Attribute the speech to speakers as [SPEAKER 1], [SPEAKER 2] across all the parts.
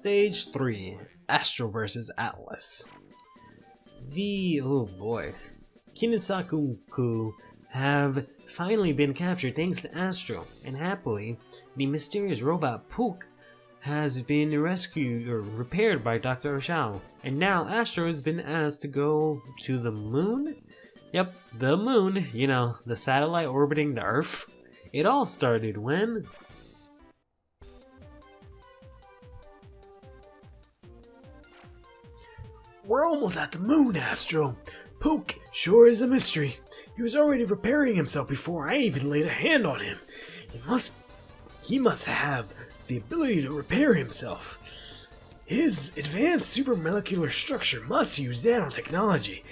[SPEAKER 1] Stage 3, Astro vs. Atlas. Oh boy. Kinisaku-ku have finally been captured thanks to Astro, and happily, the mysterious robot Pook has been rescued or repaired by Dr. Oshao, and now Astro has been asked to go to the moon? Yep, the moon, you know, the satellite orbiting the Earth. It all started when...
[SPEAKER 2] We're almost at the moon, Astro. Pook sure is a mystery. He was already repairing himself before I even laid a hand on him. He must have the ability to repair himself. His advanced supermolecular structure must use nanotechnology.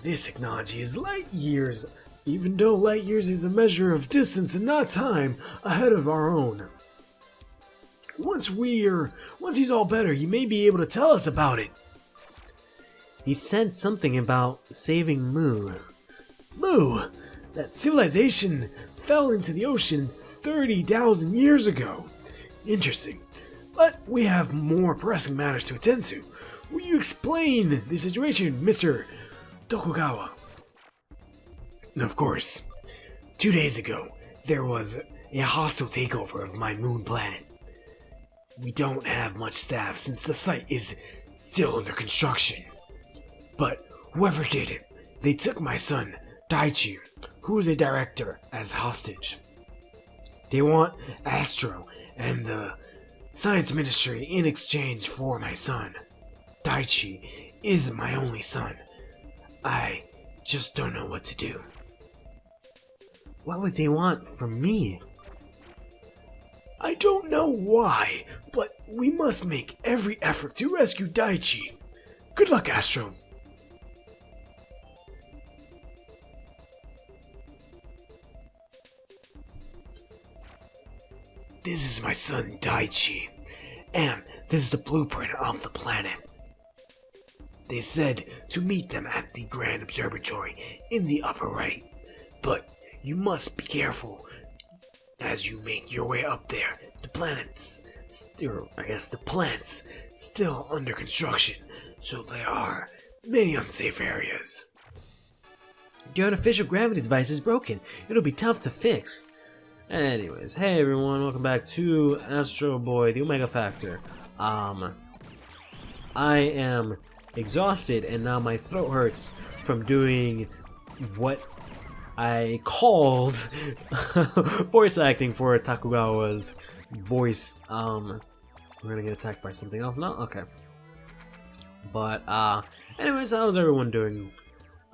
[SPEAKER 2] This technology is light years, even though light years is a measure of distance and not time, ahead of our own. Once he's all better, he may be able to tell us about it.
[SPEAKER 1] He said something about saving Mu.
[SPEAKER 2] Mu? That civilization fell into the ocean 30,000 years ago. Interesting. But we have more pressing matters to attend to. Will you explain the situation, Mr. Tokugawa? Of course. 2 days ago, there was a hostile takeover of my moon planet. We don't have much staff since the site is still under construction. But whoever did it, they took my son, Daichi, who is a director, as hostage. They want Astro and the Science Ministry in exchange for my son. Daichi is my only son. I just don't know what to do.
[SPEAKER 1] What would they want from me?
[SPEAKER 2] I don't know why, but we must make every effort to rescue Daichi. Good luck, Astro. This is my son Daichi, and this is the blueprint of the planet. They said to meet them at the Grand Observatory in the upper right, but you must be careful as you make your way up there. The plants still under construction, so there are many unsafe areas.
[SPEAKER 1] The artificial gravity device is broken. It'll be tough to fix. Anyways, hey everyone, welcome back to Astro Boy, the Omega Factor. I am exhausted and now my throat hurts from doing what I called voice acting for Tokugawa's voice. We're gonna get attacked by something else now? Okay. But, anyways, how's everyone doing?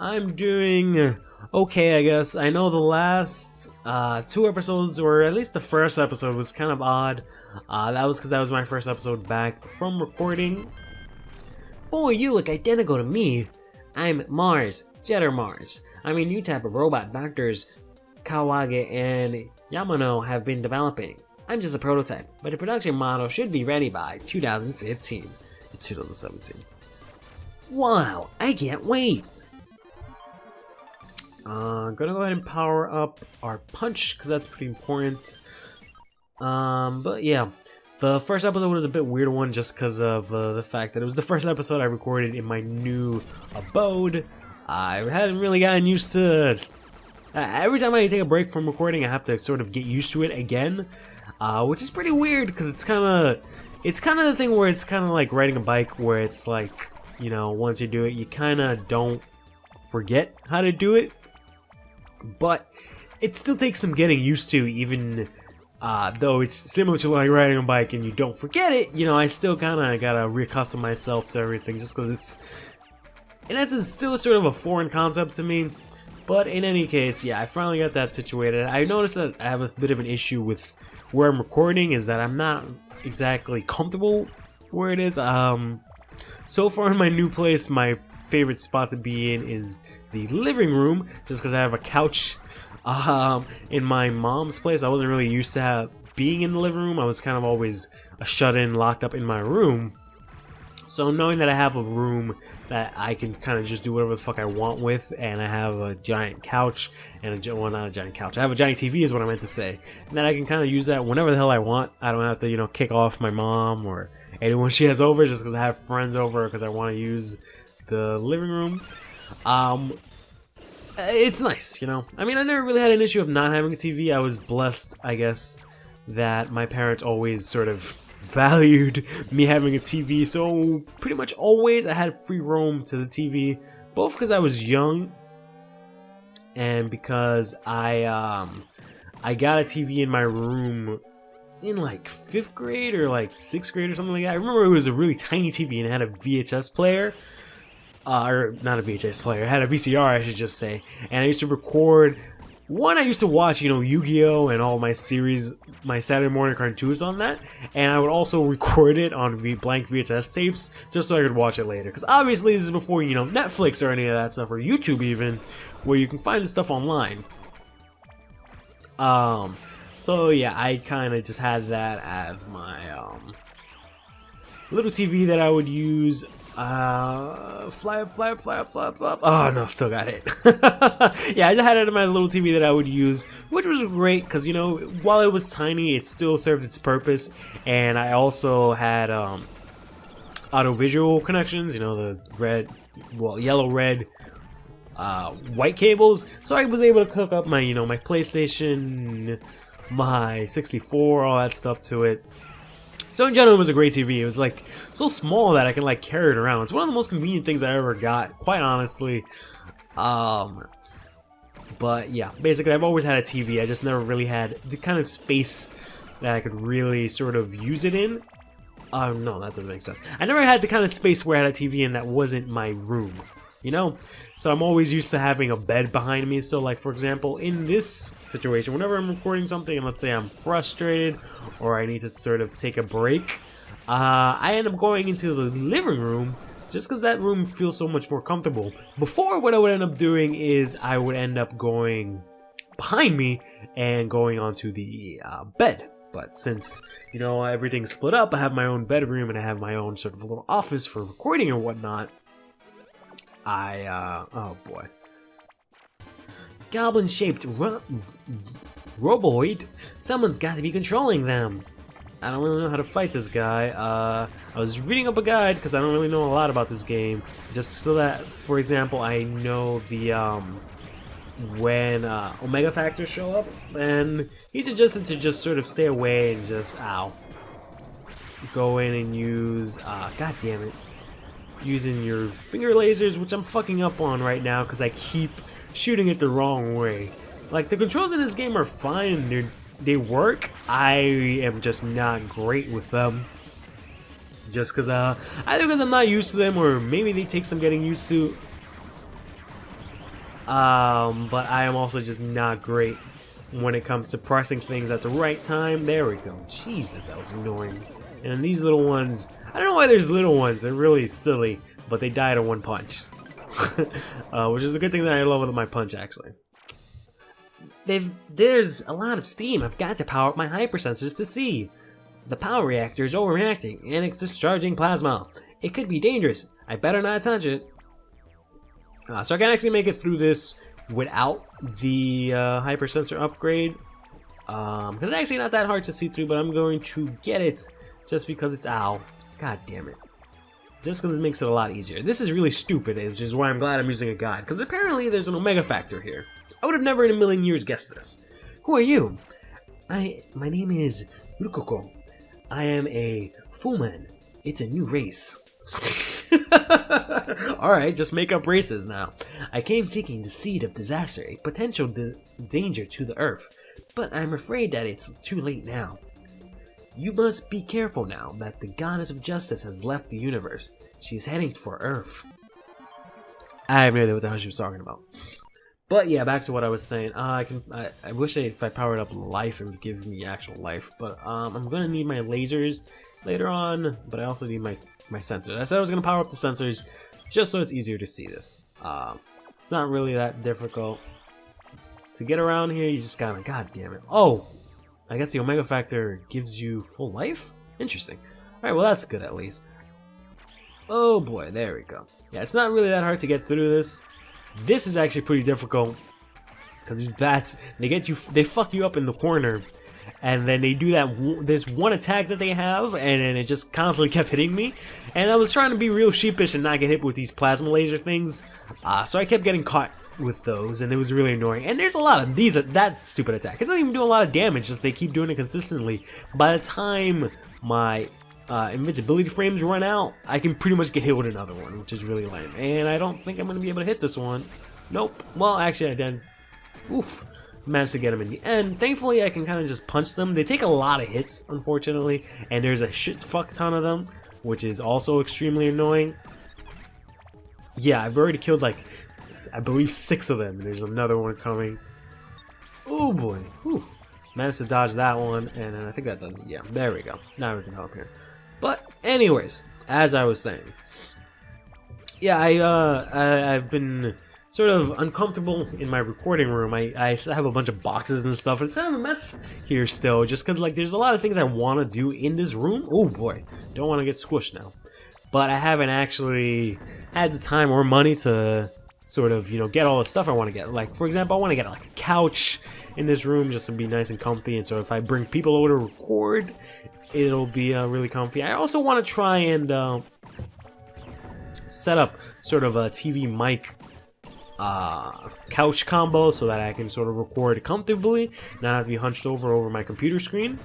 [SPEAKER 1] I'm doing okay, I guess. I know the last 2 episodes, or at least the first episode, was kind of odd. That was because that was my first episode back from recording. Boy, you look identical to me. I'm Mars, Jetter Mars. I'm a new type of robot doctors Kawage and Yamano have been developing. I'm just a prototype, but the production model should be ready by 2015. It's 2017. Wow, I can't wait! Gonna go ahead and power up our punch, because that's pretty important. But yeah, the first episode was a bit weird one just because of the fact that it was the first episode I recorded in my new abode. I hadn't really gotten used to... every time I take a break from recording, I have to sort of get used to it again, which is pretty weird because it's kind of the thing where it's kind of like riding a bike, where it's like, you know, once you do it, you kind of don't forget how to do it. But it still takes some getting used to, even though it's similar to like riding a bike and you don't forget it, you know, I still kind of gotta reaccustom myself to everything just because it's, in essence, still sort of a foreign concept to me. But in any case, yeah, I finally got that situated. I noticed that I have a bit of an issue with where I'm recording, is that I'm not exactly comfortable where it is. So far in my new place, my favorite spot to be in is the living room, just because I have a couch. In my mom's place, I wasn't really used to being in the living room. I was kind of always a shut-in, locked up in my room. So knowing that I have a room that I can kind of just do whatever the fuck I want with, and I have a giant couch, and well, not a giant couch, I have a giant TV is what I meant to say, and then I can kind of use that whenever the hell I want. I don't have to, you know, kick off my mom or anyone she has over just because I have friends over because I want to use the living room. It's nice, you know. I mean, I never really had an issue of not having a TV. I was blessed, I guess, that my parents always sort of valued me having a TV, so pretty much always I had free roam to the TV, both because I was young and because I got a TV in my room in like 5th grade or like 6th grade or something like that. I remember it was a really tiny TV and it had a VHS player, or not a VHS player, it had a VCR, I should just say, and I used to record. I used to watch, you know, Yu-Gi-Oh! And all my series, my Saturday morning cartoons on that, and I would also record it on blank VHS tapes, just so I could watch it later. Because obviously this is before, you know, Netflix or any of that stuff, or YouTube even, where you can find the stuff online. So yeah, I kind of just had that as my, little TV that I would use. Flap. Oh no, still got it. Yeah, I just had it in my little TV that I would use, which was great because, you know, while it was tiny, it still served its purpose. And I also had audio-visual connections, you know, the yellow, red, white cables. So I was able to hook up my, you know, my PlayStation, my 64, all that stuff to it. So in general, it was a great TV. It was like so small that I can like carry it around. It's one of the most convenient things I ever got, quite honestly. But yeah, basically I've always had a TV. I just never really had the kind of space that I could really sort of use it in. No, that doesn't make sense. I never had the kind of space where I had a TV in that wasn't my room, you know? So I'm always used to having a bed behind me. So like, for example, in this situation, whenever I'm recording something and let's say I'm frustrated or I need to sort of take a break, I end up going into the living room just because that room feels so much more comfortable. Before, what I would end up doing is I would end up going behind me and going onto the bed. But since, you know, everything's split up, I have my own bedroom and I have my own sort of little office for recording and whatnot. Oh boy. Goblin-shaped roboid? Someone's got to be controlling them. I don't really know how to fight this guy. I was reading up a guide because I don't really know a lot about this game. Just so that, for example, I know the, when Omega Factors show up, and he suggested to just sort of stay away and just, go in and use, god damn it, using your finger lasers, which I'm fucking up on right now because I keep shooting it the wrong way. Like, the controls in this game are fine, they work. I am just not great with them. Just because, either because I'm not used to them, or maybe they take some getting used to. But I am also just not great when it comes to pressing things at the right time. There we go. Jesus, that was annoying. And then these little ones, I don't know why there's little ones. They're really silly, but they died in one punch. Which is a good thing that I love with my punch, actually. There's a lot of steam. I've got to power up my hypersensors to see. The power reactor is overreacting, and it's discharging plasma. It could be dangerous. I better not touch it. So I can actually make it through this without the hypersensor upgrade. Because it's actually not that hard to see through, but I'm going to get it just because it's ow. God damn it. Just because it makes it a lot easier. This is really stupid, which is why I'm glad I'm using a guide. Because apparently there's an Omega Factor here. I would have never in a million years guessed this. Who are you? My name is Rukoko. I am a Fullman. It's a new race. Alright, just make up races now. I came seeking the seed of disaster, a potential danger to the Earth. But I'm afraid that it's too late now. You must be careful now that the goddess of justice has left the universe. She's heading for Earth. I have no idea what the hell she was talking about. But yeah, back to what I was saying. I wish if I powered up life, it would give me actual life. But I'm gonna need my lasers later on. But I also need my sensors. I said I was gonna power up the sensors just so it's easier to see this. It's not really that difficult to get around here. You just gotta, god damn it. Oh, I guess the Omega Factor gives you full life. Interesting. All right, well that's good at least. Oh boy, there we go. Yeah, it's not really that hard to get through this. This is actually pretty difficult because these bats, they fuck you up in the corner, and then they do this one attack that they have, and then it just constantly kept hitting me. And I was trying to be real sheepish and not get hit with these plasma laser things, so I kept getting caught with those, and it was really annoying. And there's a lot of that stupid attack. It doesn't even do a lot of damage, just they keep doing it consistently. By the time my invincibility frames run out, I can pretty much get hit with another one, which is really lame. And I don't think I'm going to be able to hit this one. Nope. Well, actually I did. Oof. Managed to get them in the end. Thankfully, I can kind of just punch them. They take a lot of hits, unfortunately, and there's a shit fuck ton of them, which is also extremely annoying. Yeah, I've already killed, like, I believe 6 of them, and there's another one coming. Oh boy. Whew. Managed to dodge that one, and then I think that does, yeah, there we go. Now we can help here. But anyways, as I was saying, yeah, I've been sort of uncomfortable in my recording room. I have a bunch of boxes and stuff, and it's kind of a mess here still, just because, like, there's a lot of things I want to do in this room. Oh boy, don't want to get squished now. But I haven't actually had the time or money to sort of, you know, get all the stuff I want to get. Like, for example, I want to get like a couch in this room just to be nice and comfy, and so if I bring people over to record, it'll be really comfy. I also want to try and set up sort of a TV mic couch combo so that I can sort of record comfortably, not have to be hunched over my computer screen.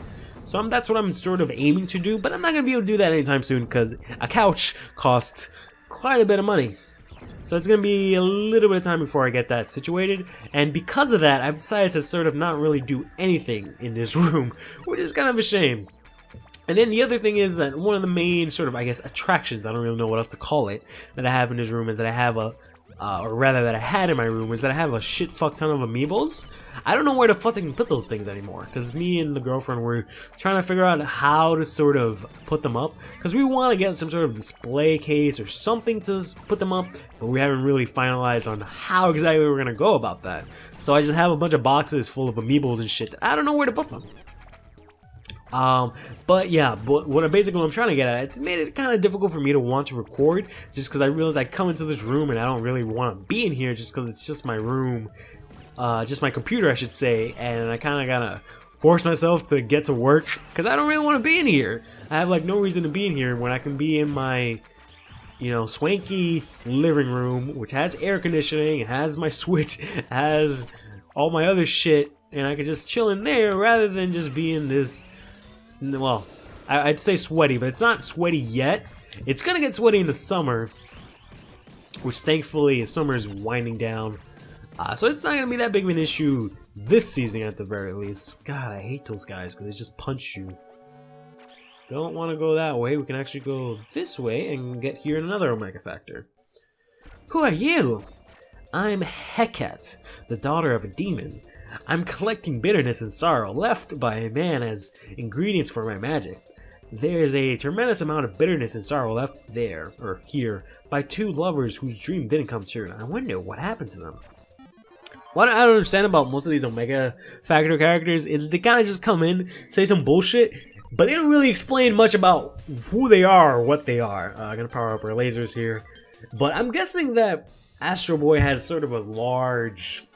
[SPEAKER 1] So that's what I'm sort of aiming to do, but I'm not going to be able to do that anytime soon because a couch costs quite a bit of money. So it's going to be a little bit of time before I get that situated, and because of that, I've decided to sort of not really do anything in this room, which is kind of a shame. And then the other thing is that one of the main sort of, I guess, attractions, I don't really know what else to call it, that I have in this room is that I have or rather that I had in my room, is that I have a shit fuck ton of amiibos. I don't know where the fuck I can put those things anymore, because me and the girlfriend were trying to figure out how to sort of put them up, because we want to get some sort of display case or something to put them up, but we haven't really finalized on how exactly we're going to go about that. So I just have a bunch of boxes full of amiibos and shit. I don't know where to put them. But yeah, basically what I'm trying to get at, it's made it kind of difficult for me to want to record, just because I realize I come into this room and I don't really want to be in here, just because it's just my room, just my computer, I should say, and I kind of gotta force myself to get to work, because I don't really want to be in here. I have like no reason to be in here when I can be in my, you know, swanky living room, which has air conditioning, it has my Switch, it has all my other shit, and I could just chill in there rather than just be in this. Well, I'd say sweaty, but it's not sweaty yet. It's gonna get sweaty in the summer, which thankfully summer is winding down, so it's not gonna be that big of an issue this season at the very least. God, I hate those guys because they just punch you. Don't want to go that way. We can actually go this way and get here in another Omega Factor. Who are you? I'm Hecate, the daughter of a demon. I'm collecting bitterness and sorrow left by a man as ingredients for my magic. There's a tremendous amount of bitterness and sorrow left there, or here, by 2 lovers whose dream didn't come true, and I wonder what happened to them. What I don't understand about most of these Omega Factor characters is they kind of just come in, say some bullshit, but they don't really explain much about who they are or what they are. I'm gonna power up our lasers here. But I'm guessing that Astro Boy has sort of a large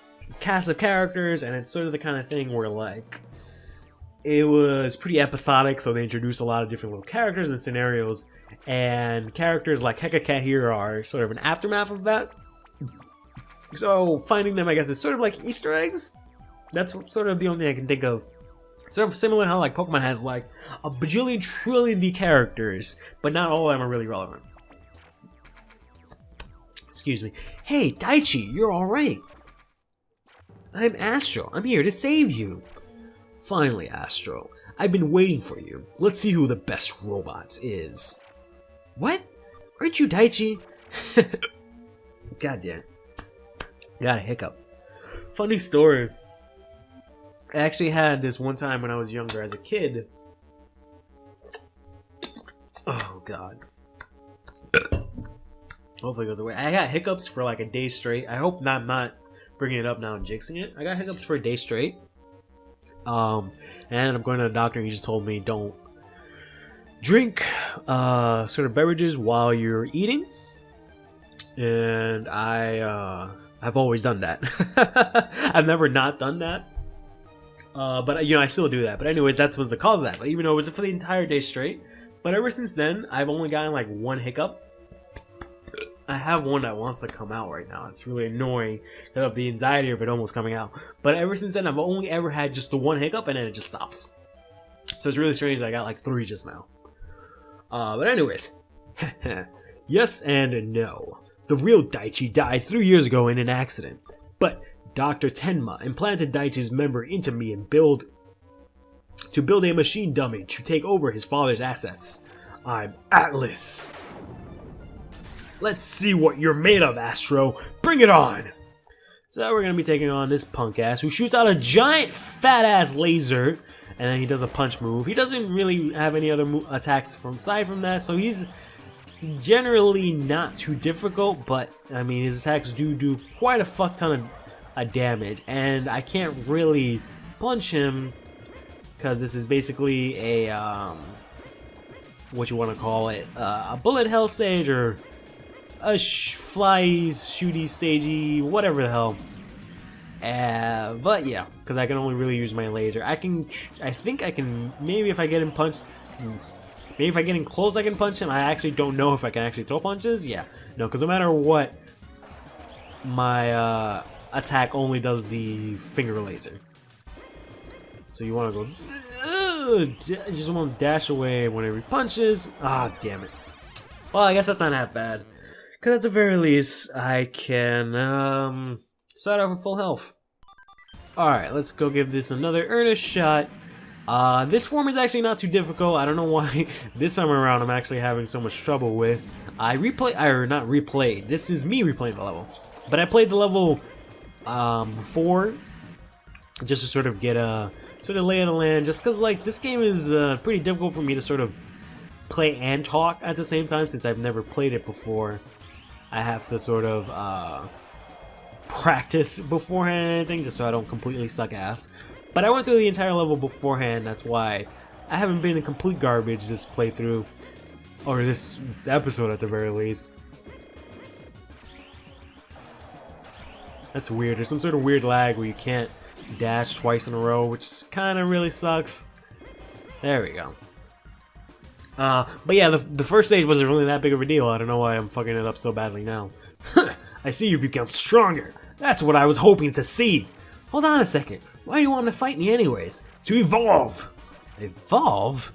[SPEAKER 1] cast of characters, and it's sort of the kind of thing where, like, it was pretty episodic, so they introduced a lot of different little characters and scenarios, and characters like Hecate here are sort of an aftermath of that. So finding them, I guess, is sort of like Easter eggs. That's sort of the only thing I can think of. Sort of similar to how, like, Pokemon has like a bajillion trillion characters, but not all of them are really relevant. Excuse me. Hey, Daichi, you're alright. I'm Astro. I'm here to save you. Finally, Astro. I've been waiting for you. Let's see who the best robot is. What? Aren't you Daichi? Goddamn. Got a hiccup. Funny story. I actually had this one time when I was younger as a kid. Oh, God. Hopefully it goes away. I got hiccups for like a day straight. I hope I'm not bringing it up now and jinxing it. I got hiccups for a day straight. And I'm going to the doctor and he just told me don't drink sort of beverages while you're eating, and I've always done that. I've never not done that, but you know, I still do that. But anyways, that was the cause of that. But even though it was for the entire day straight, but ever since then, I've only gotten like one hiccup. I have one that wants to come out right now. It's really annoying because of the anxiety of it almost coming out. But ever since then, I've only ever had just the one hiccup, and then it just stops. So it's really strange that I got like 3 just now. But anyways, yes and no. The real Daichi died 3 years ago in an accident, but Dr. Tenma implanted Daichi's memory into me and build a machine dummy to take over his father's assets. I'm Atlas. Let's see what you're made of, Astro. Bring it on! So we're gonna be taking on this punk ass who shoots out a giant fat ass laser, and then he does a punch move. He doesn't really have any other attacks aside from that, so he's generally not too difficult, but I mean his attacks do quite a fuck ton of damage, and I can't really punch him because this is basically a what you want to call it, a bullet hell stage or a fly shooty stagey, whatever the hell. But yeah, because I can only really use my laser. I think I can, maybe if I get him punched, maybe if I get in close I can punch him. I actually don't know if I can actually throw punches. Yeah, no, because no matter what, my attack only does the finger laser. So you want to go, just want to dash away whenever he punches. Ah, damn it. Well, I guess that's not that bad. Because at the very least, I can start off with full health. Alright, let's go give this another earnest shot. This form is actually not too difficult. I don't know why this time around I'm actually having so much trouble with. Not replayed. This is me replaying the level. But I played the level before, just to sort of get a lay of the land. Just because like this game is pretty difficult for me to sort of play and talk at the same time, since I've never played it before. I have to sort of practice beforehand and anything, just so I don't completely suck ass. But I went through the entire level beforehand, that's why I haven't been in complete garbage this playthrough, or this episode at the very least. That's weird. There's some sort of weird lag where you can't dash twice in a row, which kind of really sucks. There we go. But yeah, the first stage wasn't really that big of a deal. I don't know why I'm fucking it up so badly now. I see you've become stronger. That's what I was hoping to see. Hold on a second. Why do you want to fight me anyways? To evolve. Evolve?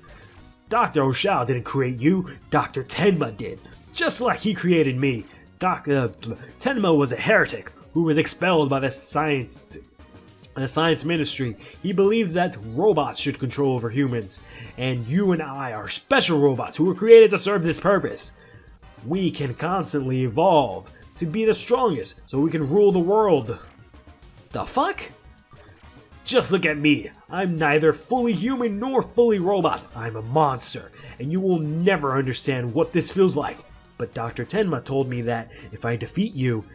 [SPEAKER 1] Dr. Oshao didn't create you. Dr. Tenma did. Just like he created me. Tenma was a heretic who was expelled by the science ministry. He believes that robots should control over humans, and you and I are special robots who were created to serve this purpose. We can constantly evolve to be the strongest so we can rule the world. The fuck? Just look at me. I'm neither fully human nor fully robot. I'm a monster, and you will never understand what this feels like. But Dr. Tenma told me that if I defeat you,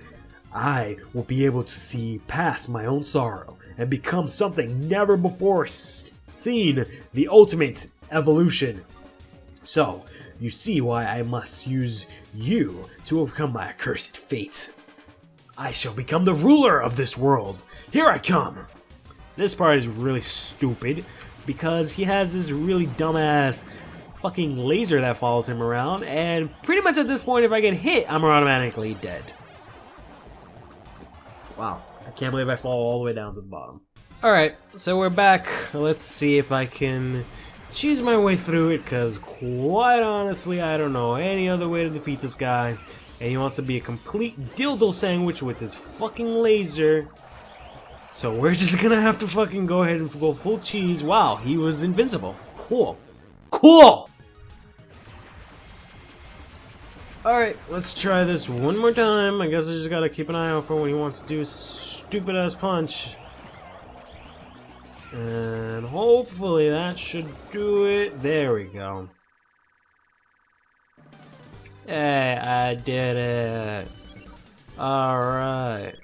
[SPEAKER 1] I will be able to see past my own sorrow and become something never before seen, the ultimate evolution. So, you see why I must use you to overcome my accursed fate. I shall become the ruler of this world. Here I come. This part is really stupid because he has this really dumbass fucking laser that follows him around, and pretty much at this point if I get hit, I'm automatically dead. Wow, I can't believe I fall all the way down to the bottom. Alright, so we're back. Let's see if I can cheese my way through it, because quite honestly, I don't know any other way to defeat this guy. And he wants to be a complete dildo sandwich with his fucking laser. So we're just gonna have to fucking go ahead and go full cheese. Wow, he was invincible. Cool. Cool! Alright, let's try this one more time. I guess I just gotta keep an eye out for when he wants to do a stupid ass punch. And hopefully that should do it. There we go. Hey, I did it. Alright.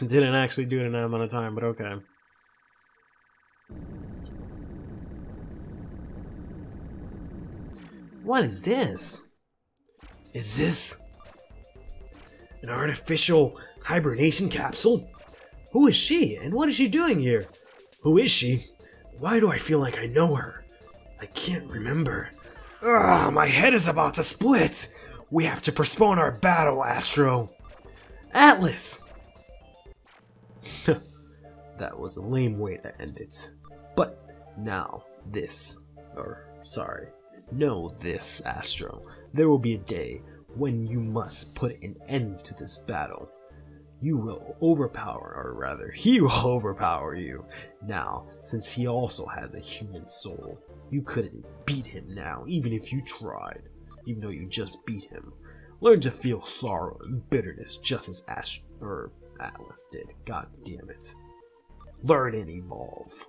[SPEAKER 1] Didn't actually do it in that amount of time, but okay. What is this?
[SPEAKER 2] Is this an artificial hibernation capsule?
[SPEAKER 1] Who is she, and what is she doing here?
[SPEAKER 2] Who is she? Why do I feel like I know her? I can't remember. Ugh, my head is about to split. We have to postpone our battle, Astro.
[SPEAKER 1] Atlas! That was a lame way to end it. But now, know this, Astro. There will be a day when you must put an end to this battle. He will overpower you. Now, since he also has a human soul, you couldn't beat him now, even if you tried. Even though you just beat him. Learn to feel sorrow and bitterness just as Atlas did. God damn it. Learn and evolve.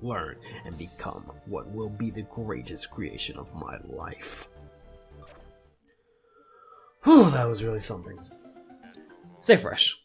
[SPEAKER 1] Learn and become what will be the greatest creation of my life.
[SPEAKER 2] Whew, that was really something.
[SPEAKER 1] Stay fresh.